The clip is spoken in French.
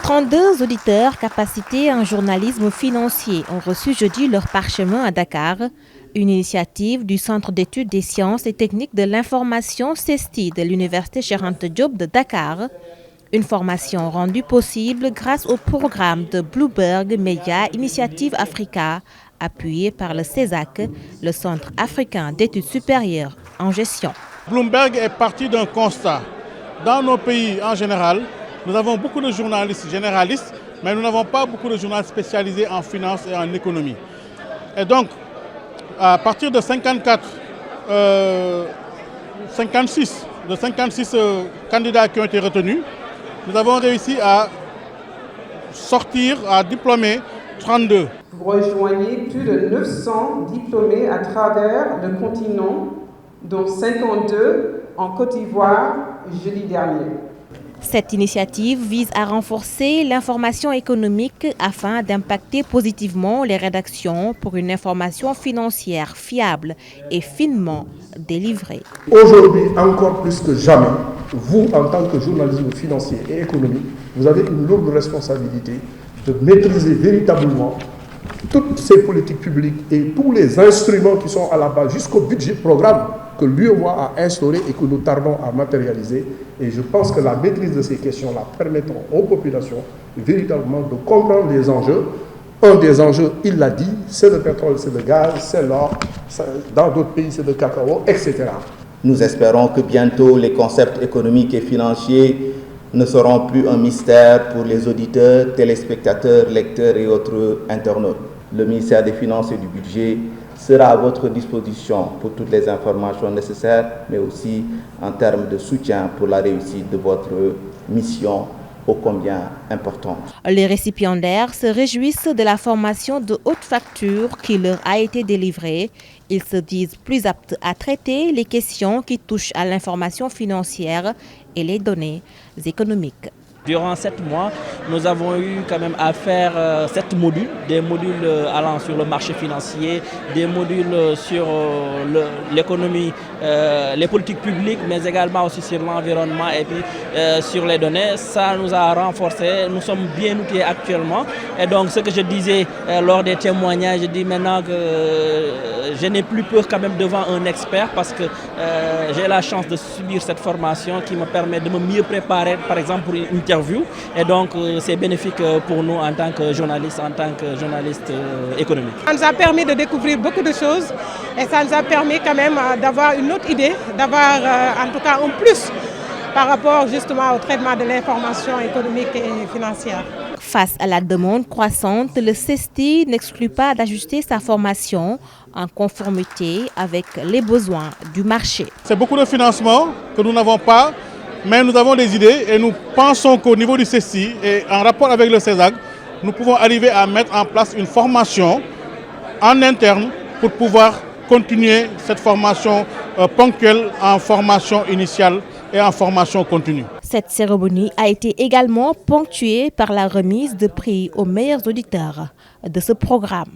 32 auditeurs capacités en journalisme financier ont reçu jeudi leur parchemin à Dakar, une initiative du Centre d'études des sciences et techniques de l'information CESTI de l'Université Cheikh Anta Diop de Dakar. Une formation rendue possible grâce au programme de Bloomberg Media Initiative Africa, appuyé par le CESAC, le Centre africain d'études supérieures en gestion. Bloomberg est parti d'un constat. Dans nos pays en général, nous avons beaucoup de journalistes généralistes, mais nous n'avons pas beaucoup de journalistes spécialisés en finance et en économie. Et donc, à partir de 56 candidats qui ont été retenus, nous avons réussi à sortir, à diplômer 32. Vous rejoignez plus de 900 diplômés à travers le continent, dont 52 en Côte d'Ivoire jeudi dernier. Cette initiative vise à renforcer l'information économique afin d'impacter positivement les rédactions pour une information financière fiable et finement délivrée. Aujourd'hui, encore plus que jamais, vous, en tant que journaliste financier et économique, vous avez une lourde responsabilité de maîtriser véritablement toutes ces politiques publiques et tous les instruments qui sont à la base, jusqu'au budget programme que l'UEMOA a instauré et que nous tardons à matérialiser. Et je pense que la maîtrise de ces questions-là permettront aux populations véritablement de comprendre les enjeux. Un des enjeux, il l'a dit, c'est le pétrole, c'est le gaz, c'est l'or, dans d'autres pays c'est le cacao, etc. Nous espérons que bientôt les concepts économiques et financiers ne seront plus un mystère pour les auditeurs, téléspectateurs, lecteurs et autres internautes. Le ministère des Finances et du Budget sera à votre disposition pour toutes les informations nécessaires, mais aussi en termes de soutien pour la réussite de votre mission ô combien importante. Les récipiendaires se réjouissent de la formation de haute facture qui leur a été délivrée. Ils se disent plus aptes à traiter les questions qui touchent à l'information financière et les données économiques. Durant 7 mois, nous avons eu quand même à faire 7 modules, des modules allant sur le marché financier, des modules sur l'économie, les politiques publiques, mais également aussi sur l'environnement et puis sur les données. Ça nous a renforcés, nous sommes bien outillés actuellement. Et donc ce que je disais lors des témoignages, je dis maintenant que je n'ai plus peur quand même devant un expert parce que j'ai la chance de subir cette formation qui me permet de me mieux préparer, par exemple pour une interview. Et donc c'est bénéfique pour nous en tant que journalistes, économiques. Ça nous a permis de découvrir beaucoup de choses et ça nous a permis quand même d'avoir une autre idée, d'avoir en tout cas un plus par rapport justement au traitement de l'information économique et financière. Face à la demande croissante, le CESTI n'exclut pas d'ajuster sa formation en conformité avec les besoins du marché. C'est beaucoup de financement que nous n'avons pas, mais nous avons des idées et nous pensons qu'au niveau du CESTI et en rapport avec le CESAC, nous pouvons arriver à mettre en place une formation en interne pour pouvoir continuer cette formation ponctuelle en formation initiale et en formation continue. Cette cérémonie a été également ponctuée par la remise de prix aux meilleurs auditeurs de ce programme.